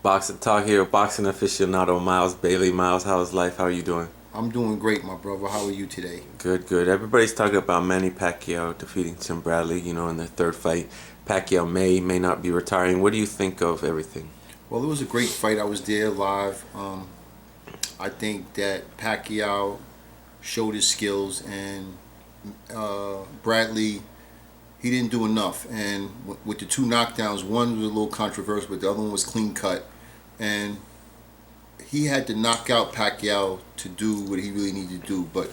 Boxing Talk here, boxing aficionado Miles Bailey. Miles, how's life? How are you doing? I'm doing great, my brother. How are you today? Good, good. Everybody's talking about Manny Pacquiao defeating Pac-Bradley, in their third fight. Pacquiao may not be retiring. What do you think of everything? Well, it was a great fight. I was there live. I think that Pacquiao showed his skills, and Bradley, he didn't do enough. And with the two knockdowns, one was a little controversial, but the other one was clean cut. And he had to knock out Pacquiao to do what he really needed to do. But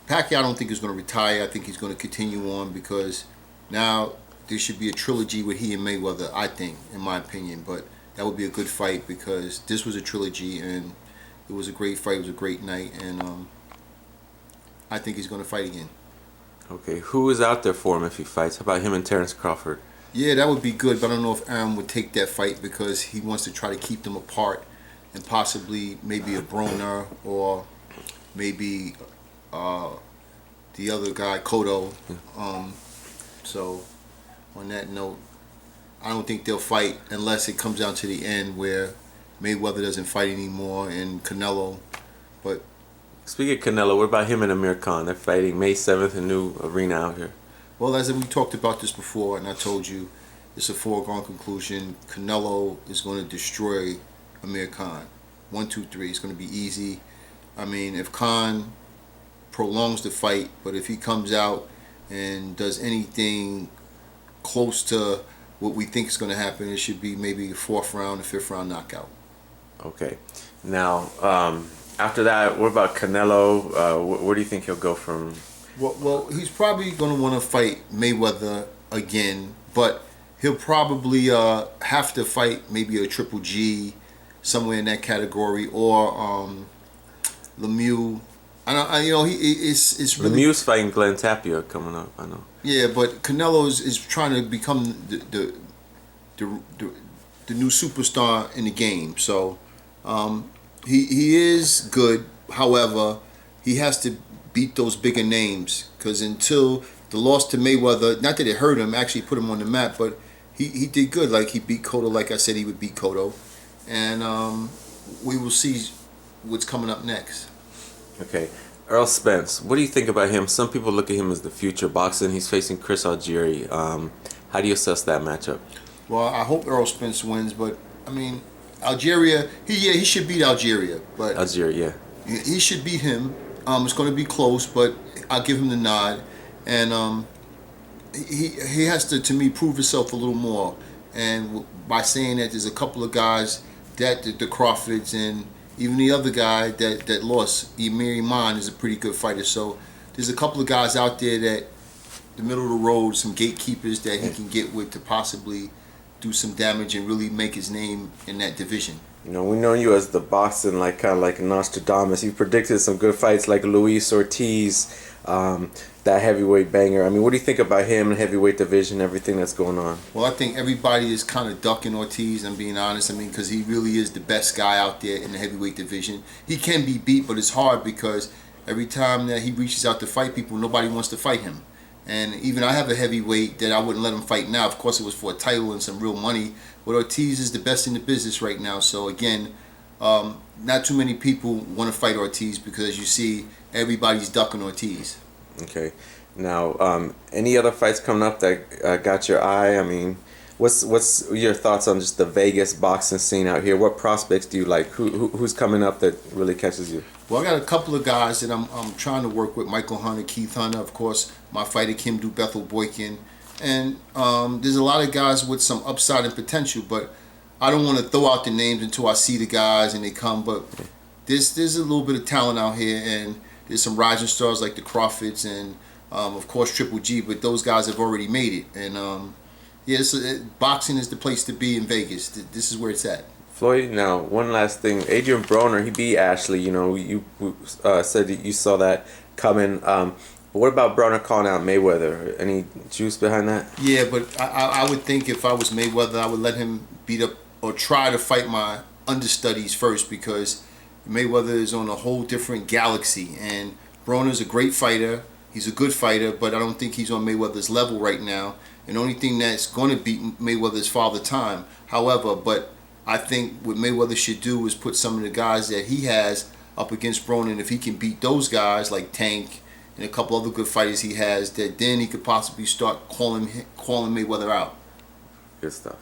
Pacquiao, I don't think is going to retire. I think he's going to continue on because now there should be a trilogy with he and Mayweather, I think, in my opinion. But that would be a good fight because this was a trilogy and it was a great fight. It was a great night. And I think he's going to fight again. Okay, who is out there for him if he fights? How about him and Terrence Crawford? Yeah, that would be good. But I don't know if Aaron would take that fight because he wants to try to keep them apart. And possibly maybe a Broner or maybe the other guy, Cotto. So on that note, I don't think they'll fight unless it comes down to the end where Mayweather doesn't fight anymore and Canelo. But Speaking of Canelo, what about him and Amir Khan? They're fighting May 7th, a new arena out here. well, as we talked about this before, and I told you, it's a foregone conclusion. Canelo is going to destroy Amir Khan. 1, 2, 3. It's going to be easy. I mean, if Khan prolongs the fight, but if he comes out and does anything close to what we think is going to happen, it should be maybe a fourth round, a fifth round knockout. Okay. Now, after that, what about Canelo? Where do you think he'll go from? Well, he's probably going to want to fight Mayweather again, but he'll probably have to fight maybe a Triple G, somewhere in that category, or Lemieux. It's really Lemieux's fighting Glenn Tapia coming up, I know. yeah, but Canelo is trying to become the new superstar in the game. So he is good. However, he has to beat those bigger names because until the loss to Mayweather, not that it hurt him, actually put him on the map, but he did good. Like he beat Cotto, like I said he would beat Cotto, and we will see what's coming up next. Okay. Earl Spence, what do you think about him? Some people look at him as the future boxing. He's facing Chris Algieri. How do you assess that matchup? Well, I hope Earl Spence wins, but I mean, Algeria, he should beat Algeria, but Algieri, yeah. he should beat him. It's going to be close, but I'll give him the nod, and he has to me prove himself a little more. And by saying that, there's a couple of guys that the Crawfords and even the other guy that lost, Emir Iman, is a pretty good fighter. So there's a couple of guys out there that the middle of the road, some gatekeepers that he can get with to possibly do some damage and really make his name in that division. We know you as the boxing, kind of like Nostradamus. You predicted some good fights like Luis Ortiz, that heavyweight banger. I mean, what do you think about him in heavyweight division, everything that's going on? Well, I think everybody is kind of ducking Ortiz, I'm being honest. I mean, because he really is the best guy out there in the heavyweight division. He can be beat, but it's hard because every time that he reaches out to fight people, nobody wants to fight him. And even I have a heavyweight that I wouldn't let him fight now. Of course, it was for a title and some real money. But Ortiz is the best in the business right now. So, again, not too many people want to fight Ortiz because, as you see, everybody's ducking Ortiz. Okay. Now, any other fights coming up that got your eye? I mean, what's your thoughts on just the Vegas boxing scene out here? What prospects do you like? Who's coming up that really catches you? Well, I got a couple of guys that I'm trying to work with. Michael Hunter, Keith Hunter, of course, my fighter Kim Bethel Boykin. And there's a lot of guys with some upside and potential, but I don't want to throw out the names until I see the guys and they come. But there's a little bit of talent out here, and there's some rising stars like the Crawfords and, of course, Triple G. But those guys have already made it. And, boxing is the place to be in Vegas. This is where it's at. Floyd, now, one last thing. Adrien Broner, he beat Ashley. You said that you saw that coming. But what about Broner calling out Mayweather? Any juice behind that? Yeah, but I would think if I was Mayweather, I would let him beat up or try to fight my understudies first because Mayweather is on a whole different galaxy. And Broner's a great fighter. He's a good fighter, but I don't think he's on Mayweather's level right now. And the only thing that's going to beat Mayweather is Father Time. However, but I think what Mayweather should do is put some of the guys that he has up against Broner, and if he can beat those guys like Tank and a couple other good fighters he has, that then he could possibly start calling Mayweather out. Good stuff.